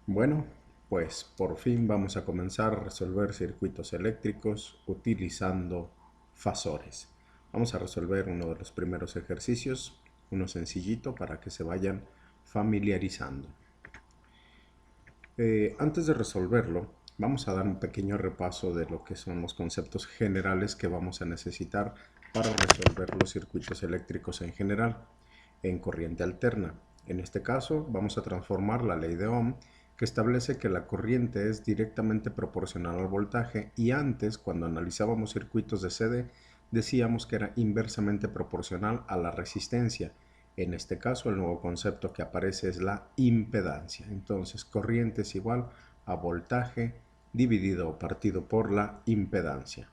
Bueno, pues por fin vamos a comenzar a resolver circuitos eléctricos utilizando fasores. Vamos a resolver uno de los primeros ejercicios, uno sencillito para que se vayan familiarizando. Antes de resolverlo, vamos a dar un pequeño repaso de lo que son los conceptos generales que vamos a necesitar para resolver los circuitos eléctricos en general, en corriente alterna. En este caso, vamos a transformar la ley de Ohm, que establece que la corriente es directamente proporcional al voltaje, y antes, cuando analizábamos circuitos de CD, decíamos que era inversamente proporcional a la resistencia. En este caso, el nuevo concepto que aparece es la impedancia. Entonces, corriente es igual a voltaje dividido o partido por la impedancia.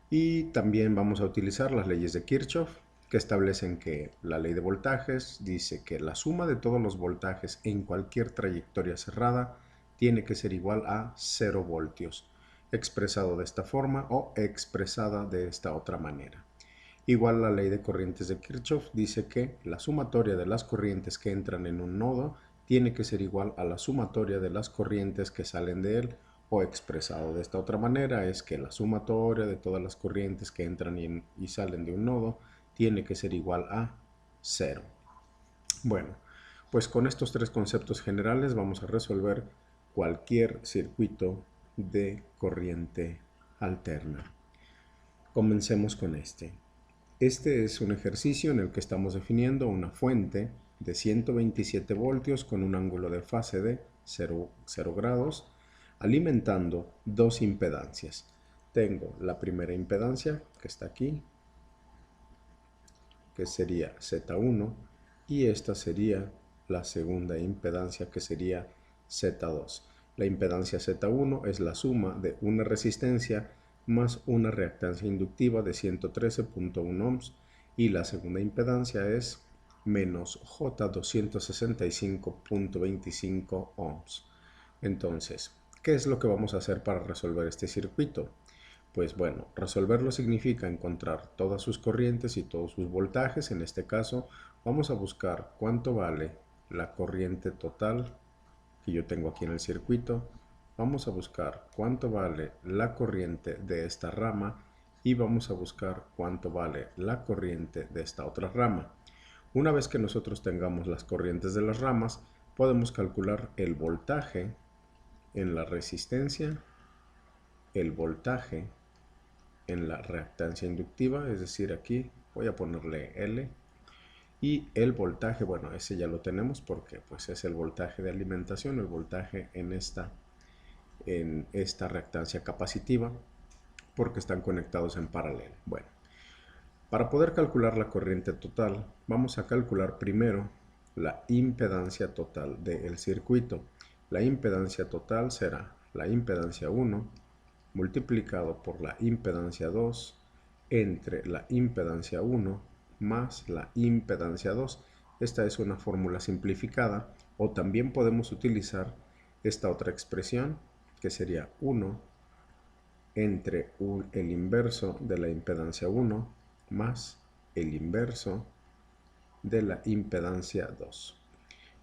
Y también vamos a utilizar las leyes de Kirchhoff, que establecen que la ley de voltajes dice que la suma de todos los voltajes en cualquier trayectoria cerrada tiene que ser igual a 0 voltios, expresado de esta forma o expresada de esta otra manera. Igual la ley de corrientes de Kirchhoff dice que la sumatoria de las corrientes que entran en un nodo tiene que ser igual a la sumatoria de las corrientes que salen de él, o expresado de esta otra manera es que la sumatoria de todas las corrientes que entran y salen de un nodo tiene que ser igual a 0. Bueno, pues con estos tres conceptos generales vamos a resolver cualquier circuito de corriente alterna. Comencemos con este. Este es un ejercicio en el que estamos definiendo una fuente de 127 voltios con un ángulo de fase de 0 grados, alimentando dos impedancias. Tengo la primera impedancia, que está aquí, que sería Z1, y esta sería la segunda impedancia, que sería Z2. La impedancia Z1 es la suma de una resistencia más una reactancia inductiva de 113.1 ohms, y la segunda impedancia es menos J 265.25 ohms. Entonces, ¿qué es lo que vamos a hacer para resolver este circuito? Pues bueno, resolverlo significa encontrar todas sus corrientes y todos sus voltajes. En este caso, vamos a buscar cuánto vale la corriente total que yo tengo aquí en el circuito. Vamos a buscar cuánto vale la corriente de esta rama y vamos a buscar cuánto vale la corriente de esta otra rama. Una vez que nosotros tengamos las corrientes de las ramas, podemos calcular el voltaje en la resistencia, el voltaje en la reactancia inductiva, es decir, aquí voy a ponerle L, y el voltaje, bueno, ese ya lo tenemos porque pues es el voltaje de alimentación, el voltaje en esta reactancia capacitiva, porque están conectados en paralelo. Bueno, para poder calcular la corriente total, vamos a calcular primero la impedancia total del circuito. La impedancia total será la impedancia 1 multiplicado por la impedancia 2 entre la impedancia 1 más la impedancia 2. Esta es una fórmula simplificada, o también podemos utilizar esta otra expresión, que sería 1 entre el inverso de la impedancia 1 más el inverso de la impedancia 2.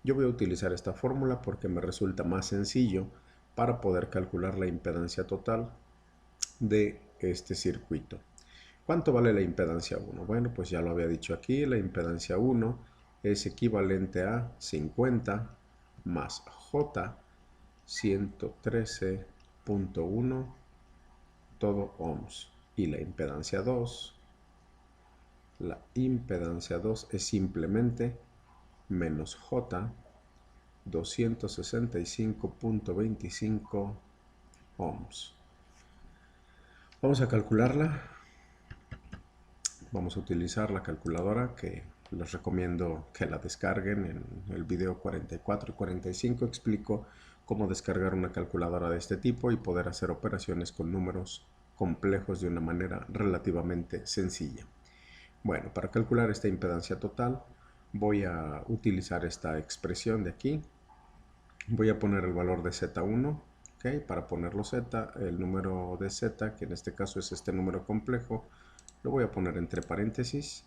Yo voy a utilizar esta fórmula porque me resulta más sencillo para poder calcular la impedancia total de este circuito. ¿Cuánto vale la impedancia 1? Bueno, pues ya lo había dicho aquí, la impedancia 1 es equivalente a 50 más J 113.1 todo ohms, y la impedancia 2 es simplemente menos J 265.25 ohms. Vamos a calcularla. Vamos a utilizar la calculadora, que les recomiendo que la descarguen. En el video 44 y 45 explico cómo descargar una calculadora de este tipo y poder hacer operaciones con números complejos de una manera relativamente sencilla. Bueno, para calcular esta impedancia total voy a utilizar esta expresión de aquí. Voy a poner el valor de Z1, ¿okay? Para ponerlo Z, el número de Z, que en este caso es este número complejo, lo voy a poner entre paréntesis,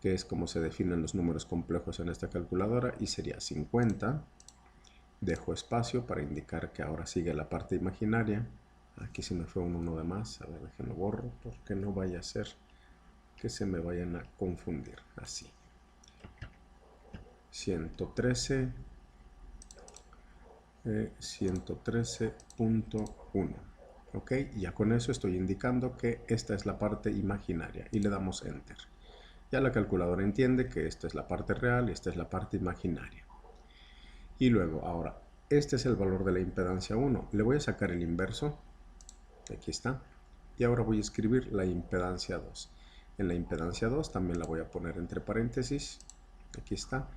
que es como se definen los números complejos en esta calculadora, y sería 50 Dejo espacio para indicar que ahora sigue la parte imaginaria. Aquí se me fue un 1 de más. A ver, déjenlo borro porque no vaya a ser que se me vayan a confundir. Así. 113. 113.1. Ok, ya con eso estoy indicando que esta es la parte imaginaria y le damos Enter. Ya la calculadora entiende que esta es la parte real y esta es la parte imaginaria. Y luego, ahora, este es el valor de la impedancia 1. Le voy a sacar el inverso. Aquí está. Y ahora voy a escribir la impedancia 2. En la impedancia 2 también la voy a poner entre paréntesis. Aquí está.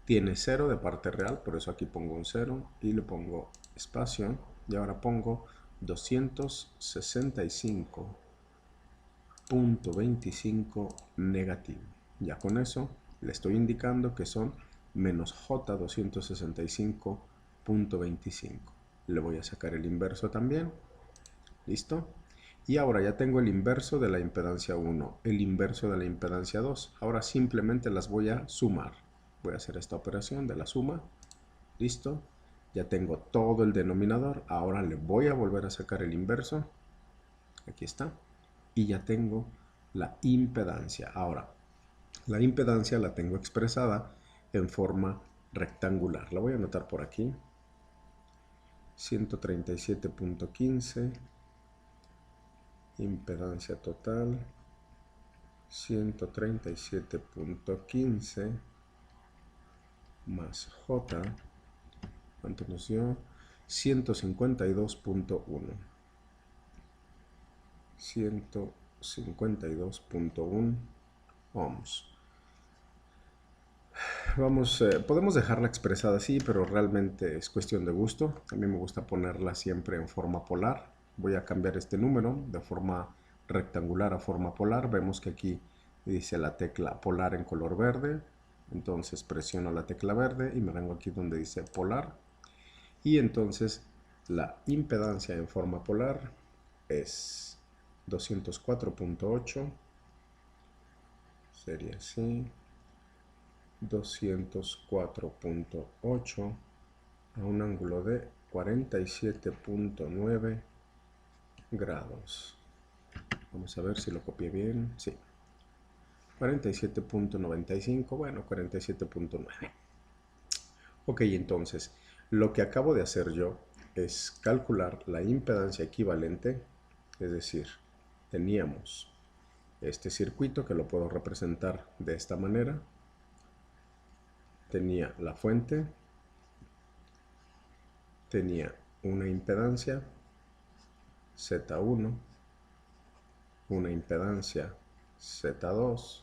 Tiene 0 de parte real, por eso aquí pongo un 0 y le pongo espacio. Y ahora pongo 265.25 negativo. Ya con eso le estoy indicando que son menos J 265.25. Le voy a sacar el inverso también. ¿Listo? Y ahora ya tengo el inverso de la impedancia 1, el inverso de la impedancia 2. Ahora simplemente las voy a sumar. Voy a hacer esta operación de la suma. ¿Listo? Ya tengo todo el denominador. Ahora le voy a volver a sacar el inverso. Aquí está. Y ya tengo la impedancia. Ahora, la impedancia la tengo expresada en forma rectangular. La voy a anotar por aquí. 137.15. Impedancia total 137.15 más J, ¿cuánto nos dio? 152.1. 152.1 ohms. Podemos dejarla expresada así, pero realmente es cuestión de gusto. A mí me gusta ponerla siempre en forma polar. Voy a cambiar este número de forma rectangular a forma polar. Vemos que aquí dice la tecla polar en color verde. Entonces presiono la tecla verde y me vengo aquí donde dice polar. Y entonces la impedancia en forma polar es 204.8. Sería así. 204.8 a un ángulo de 47.9 grados. Vamos a ver si lo copié bien. Sí. 47.95, bueno, 47.9. Ok, entonces, lo que acabo de hacer yo es calcular la impedancia equivalente, es decir, teníamos este circuito que lo puedo representar de esta manera. Tenía la fuente, tenía una impedancia Z1, una impedancia Z2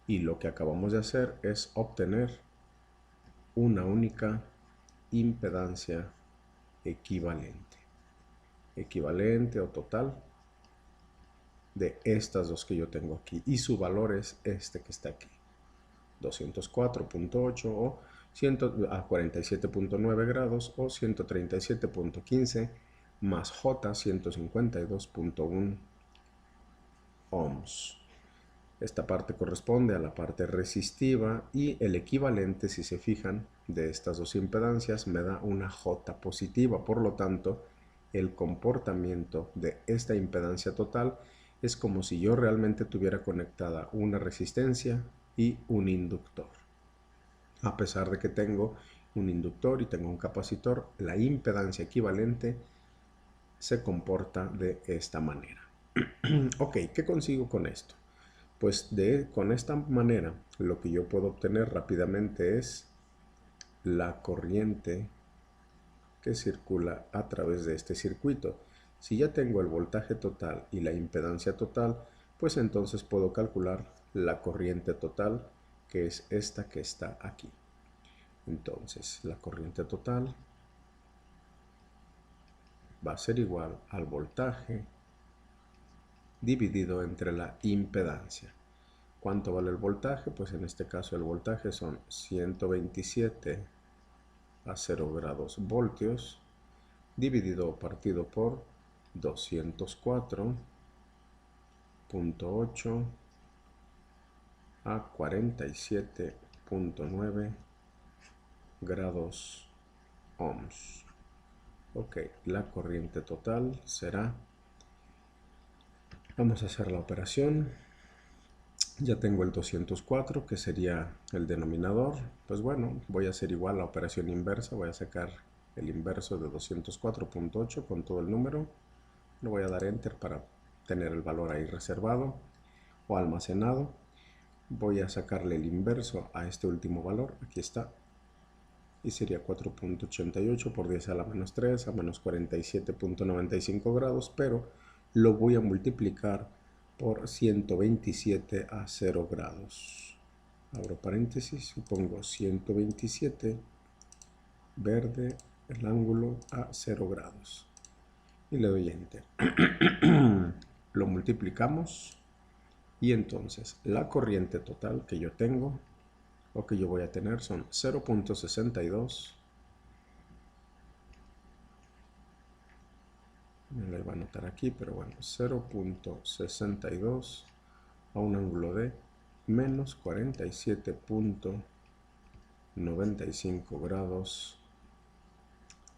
y lo que acabamos de hacer es obtener una única impedancia equivalente o total de estas dos que yo tengo aquí y su valor es este que está aquí, 204.8 o 47.9 grados o 137.15 más J 152.1 ohms. Esta parte corresponde a la parte resistiva y el equivalente, si se fijan, de estas dos impedancias me da una J positiva. Por lo tanto, el comportamiento de esta impedancia total es como si yo realmente tuviera conectada una resistencia y un inductor. A pesar de que tengo un inductor y tengo un capacitor, la impedancia equivalente se comporta de esta manera. Ok, ¿qué consigo con esto? Pues con esta manera lo que yo puedo obtener rápidamente es la corriente que circula a través de este circuito. Si ya tengo el voltaje total y la impedancia total, pues entonces puedo calcular la corriente total, que es esta que está aquí. Entonces la corriente total va a ser igual al voltaje dividido entre la impedancia. ¿Cuánto vale el voltaje? Pues en este caso el voltaje son 127 a 0 grados voltios dividido o partido por 204.8 a 47.9 grados ohms. Ok, la corriente total será, vamos a hacer la operación. Ya tengo el 204, que sería el denominador. Pues bueno, voy a hacer igual la operación inversa. Voy a sacar el inverso de 204.8 con todo el número. Le voy a dar Enter para tener el valor ahí reservado o almacenado. Voy a sacarle el inverso a este último valor. Aquí está. Y sería 4.88 por 10 a la menos 3 a menos 47.95 grados. Pero lo voy a multiplicar por 127 a 0 grados. Abro paréntesis y pongo 127 verde, el ángulo a 0 grados. Y le doy Enter. Lo multiplicamos y entonces la corriente total que yo tengo o que yo voy a tener son 0.62. Me lo va a anotar aquí, pero bueno, 0.62 a un ángulo de menos 47.95 grados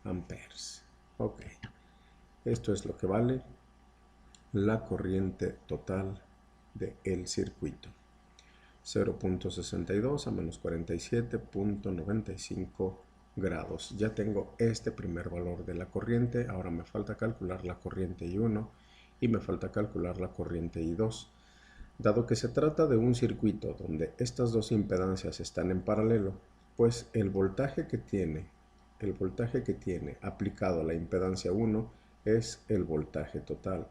amperes. Ok, esto es lo que vale la corriente total del circuito. 0.62 a menos 47.95 grados. Ya tengo este primer valor de la corriente. Ahora me falta calcular la corriente I1 y me falta calcular la corriente I2. Dado que se trata de un circuito donde estas dos impedancias están en paralelo, pues el voltaje que tiene aplicado a la impedancia 1 es el voltaje total,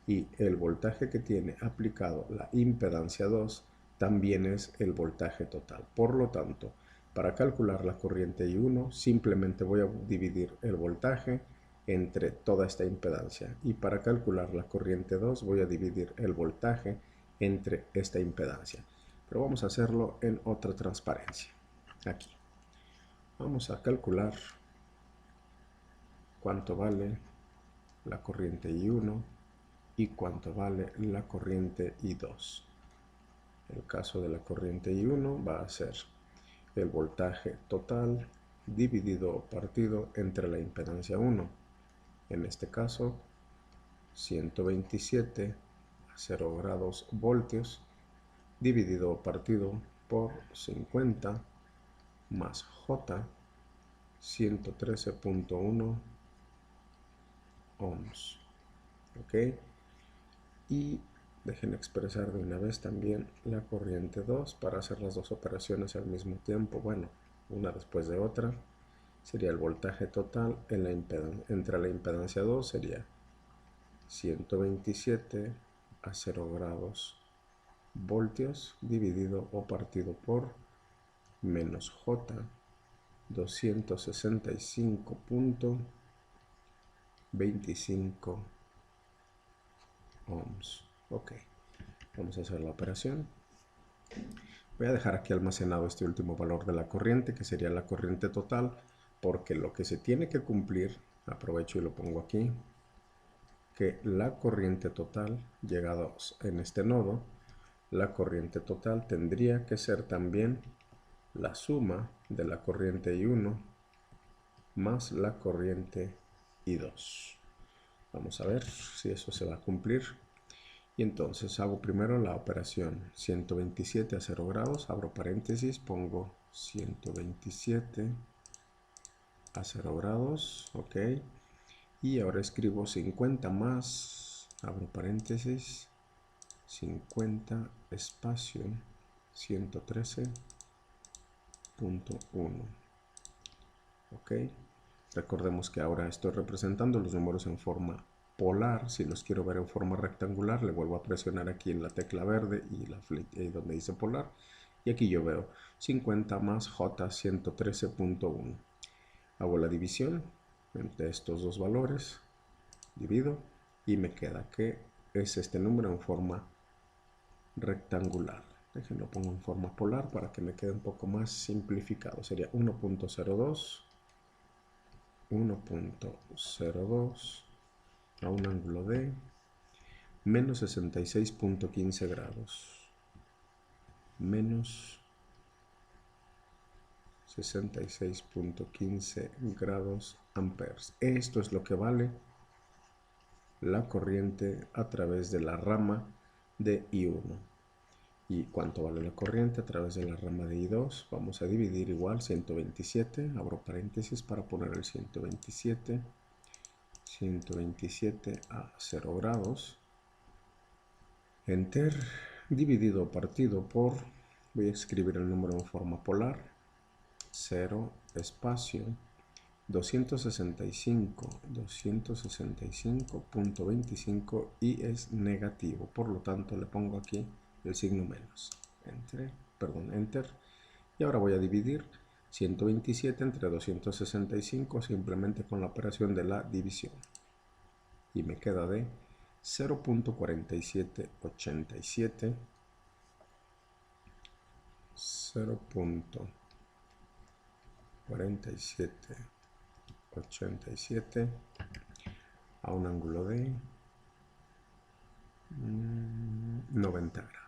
y el voltaje que tiene aplicado la impedancia 2 también es el voltaje total. Por lo tanto, para calcular la corriente I1 simplemente voy a dividir el voltaje entre toda esta impedancia, y para calcular la corriente 2 voy a dividir el voltaje entre esta impedancia. Pero vamos a hacerlo en otra transparencia. Aquí vamos a calcular cuánto vale la corriente I1 y cuánto vale la corriente I2. El caso de la corriente I1 va a ser el voltaje total dividido o partido entre la impedancia 1. En este caso, 127 a 0 grados voltios dividido o partido por 50 más J, 113.1 ohms. Ok, y dejen expresar de una vez también la corriente 2 para hacer las dos operaciones al mismo tiempo. Bueno, una después de otra. Sería el voltaje total en la entre la impedancia 2 sería 127 a 0 grados voltios dividido o partido por menos J, 265.25 ohms. Ok, vamos a hacer la operación. Voy a dejar aquí almacenado este último valor de la corriente, que sería la corriente total, porque lo que se tiene que cumplir, aprovecho y lo pongo aquí, que la corriente total, llegados en este nodo, la corriente total tendría que ser también la suma de la corriente I1 más la corriente I2. Vamos a ver si eso se va a cumplir. Y entonces hago primero la operación 127 a 0 grados, abro paréntesis, pongo 127 a 0 grados, ok. Y ahora escribo 50 más, abro paréntesis, 50 espacio 113.1, ok. Recordemos que ahora estoy representando los números en forma polar. Si los quiero ver en forma rectangular, le vuelvo a presionar aquí en la tecla verde y donde dice polar, y aquí yo veo 50 más J 113.1. Hago la división entre estos dos valores, divido y me queda que es este número en forma rectangular. Déjenlo pongo en forma polar para que me quede un poco más simplificado. Sería 1.02 a un ángulo de menos 66.15 grados. Menos 66.15 grados amperes. Esto es lo que vale la corriente a través de la rama de I1. ¿Y cuánto vale la corriente a través de la rama de I2? Vamos a dividir igual 127, abro paréntesis para poner el 127 a 0 grados, enter, dividido partido por, voy a escribir el número en forma polar, 0 espacio 265.25 y es negativo, por lo tanto le pongo aquí el signo menos, enter, y ahora voy a dividir 127 entre 265 simplemente con la operación de la división y me queda de 0.4787 0.4787 a un ángulo de 90 grados.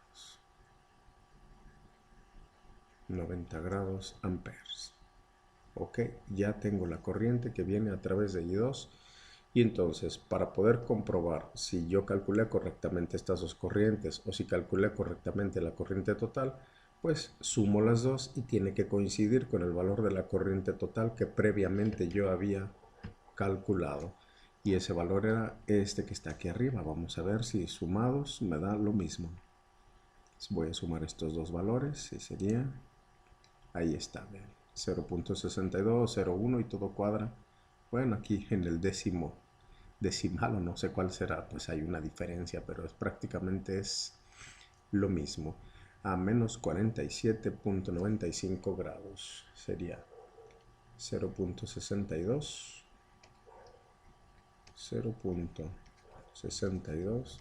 90 grados amperes. Ok, ya tengo la corriente que viene a través de I2 y entonces para poder comprobar si yo calculé correctamente estas dos corrientes o si calculé correctamente la corriente total, pues sumo las dos y tiene que coincidir con el valor de la corriente total que previamente yo había calculado. Y ese valor era este que está aquí arriba. Vamos a ver si sumados me da lo mismo. Voy a sumar estos dos valores y sería, ahí está, 0.62, 0.1 y todo cuadra. Bueno, aquí en el decimal o no sé cuál será, pues hay una diferencia, pero prácticamente es lo mismo. A menos 47.95 grados sería 0.62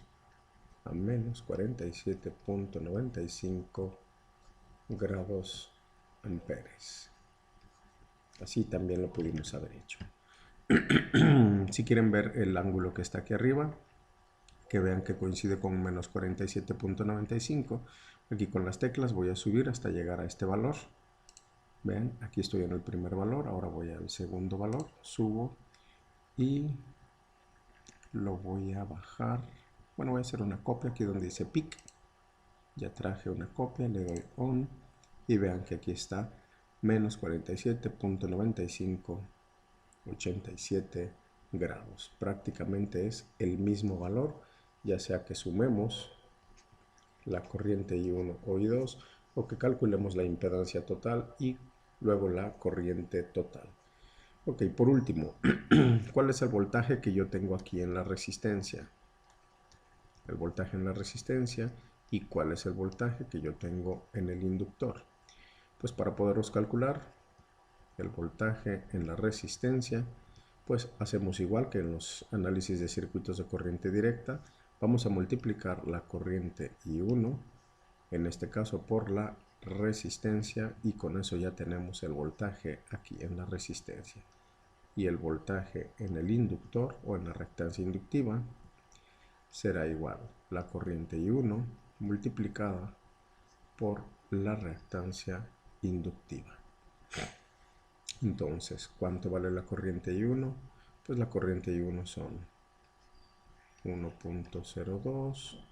a menos 47.95 grados amperes. Así también lo pudimos haber hecho. Si quieren ver el ángulo que está aquí arriba, que vean que coincide con menos 47.95, aquí con las teclas voy a subir hasta llegar a este valor. Vean, aquí estoy en el primer valor, ahora voy al segundo valor, subo y lo voy a bajar. Bueno, voy a hacer una copia aquí donde dice peak. Ya traje una copia, le doy on y vean que aquí está menos 47.9587 grados. Prácticamente es el mismo valor, ya sea que sumemos la corriente I1 o I2 o que calculemos la impedancia total y luego la corriente total. Ok, por último, ¿cuál es el voltaje que yo tengo aquí en la resistencia? El voltaje en la resistencia y cuál es el voltaje que yo tengo en el inductor. Pues para poderlos calcular, el voltaje en la resistencia, pues hacemos igual que en los análisis de circuitos de corriente directa, vamos a multiplicar la corriente I1, en este caso por la resistencia, y con eso ya tenemos el voltaje aquí en la resistencia. Y el voltaje en el inductor o en la reactancia inductiva será igual la corriente I1 multiplicada por la reactancia inductiva. Entonces, ¿cuánto vale la corriente I1? Pues la corriente I1 son 1.02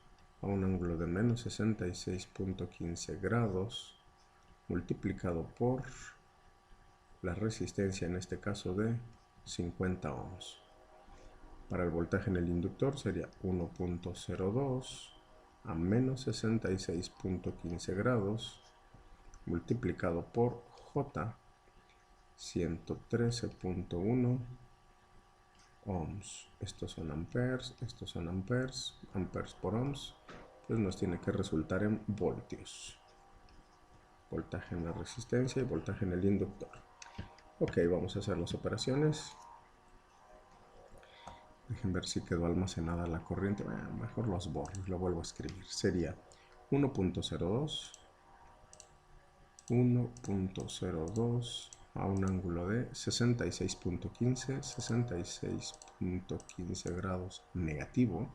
a un ángulo de menos 66.15 grados multiplicado por la resistencia, en este caso de 50 ohms. Para el voltaje en el inductor sería 1.02 a menos 66.15 grados multiplicado por J, 113.1 ohms. Estos son amperes, amperes por ohms, pues nos tiene que resultar en voltios. Voltaje en la resistencia y voltaje en el inductor. Ok, vamos a hacer las operaciones. Dejen ver si quedó almacenada la corriente. Mejor los borro, lo vuelvo a escribir. Sería 1.02 a un ángulo de 66.15 grados negativo.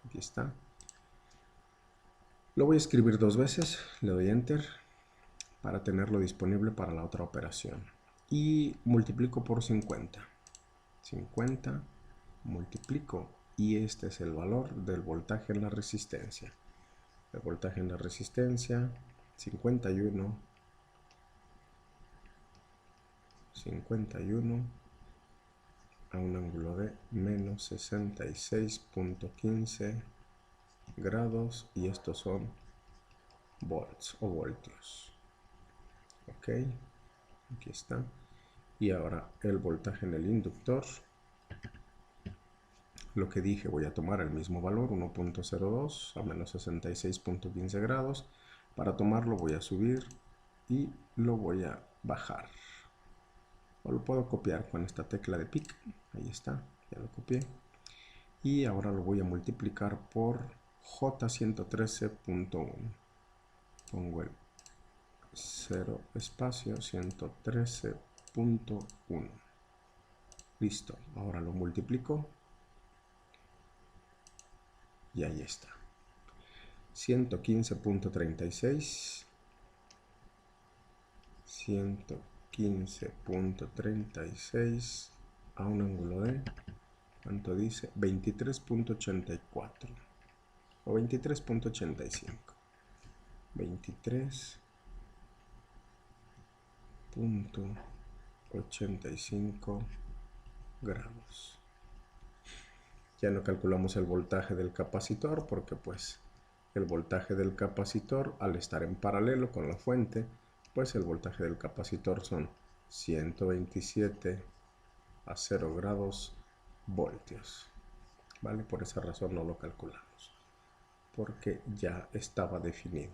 Aquí está. Lo voy a escribir dos veces, le doy enter. para tenerlo disponible para la otra operación. Y multiplico por 50. 50 multiplico y este es el valor del voltaje en la resistencia. El voltaje en la resistencia 51 a un ángulo de menos 66.15 grados y estos son volts o voltios. Ok, aquí está. Y ahora el voltaje en el inductor, lo que dije, voy a tomar el mismo valor, 1.02 a menos 66.15 grados. Para tomarlo voy a subir y lo voy a bajar. O lo puedo copiar con esta tecla de pic. Ahí está, ya lo copié. Y ahora lo voy a multiplicar por J113.1. Pongo el 0 espacio 113.1. Listo, ahora lo multiplico. Y ahí está. 115.36. 115.36 a un ángulo de, ¿cuánto dice? 23.84 o 23.85. 23.85 grados. Ya no calculamos el voltaje del capacitor porque pues el voltaje del capacitor al estar en paralelo con la fuente, pues el voltaje del capacitor son 127 a 0 grados voltios. ¿Vale? Por esa razón no lo calculamos, porque ya estaba definido.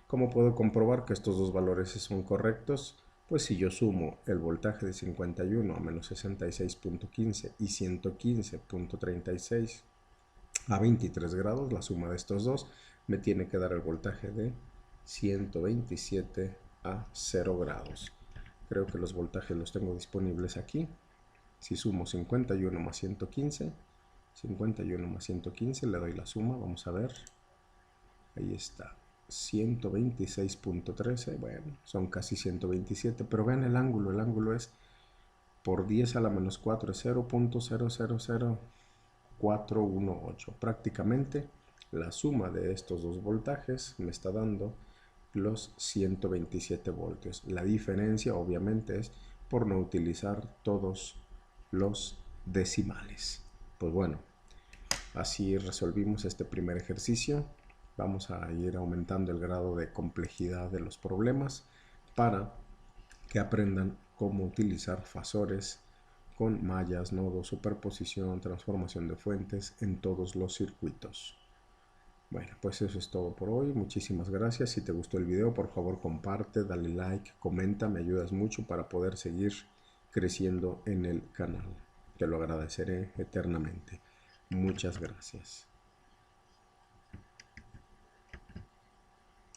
¿Cómo puedo comprobar que estos dos valores son correctos? Pues si yo sumo el voltaje de 51 a menos 66.15 y 115.36 a 23 grados, la suma de estos dos me tiene que dar el voltaje de 127 a 0 grados. Creo que los voltajes los tengo disponibles aquí. Si sumo 51 más 115, 51 más 115, le doy la suma, vamos a ver. Ahí está. 126.13, bueno, son casi 127, pero vean el ángulo es por 10 a la menos 4, es 0.000418. Prácticamente la suma de estos dos voltajes me está dando los 127 voltios. La diferencia obviamente es por no utilizar todos los decimales. Pues bueno, así resolvimos este primer ejercicio. Vamos a ir aumentando el grado de complejidad de los problemas para que aprendan cómo utilizar fasores con mallas, nodos, superposición, transformación de fuentes en todos los circuitos. Bueno, pues eso es todo por hoy. Muchísimas gracias. Si te gustó el video, por favor comparte, dale like, comenta, me ayudas mucho para poder seguir creciendo en el canal. Te lo agradeceré eternamente. Muchas gracias.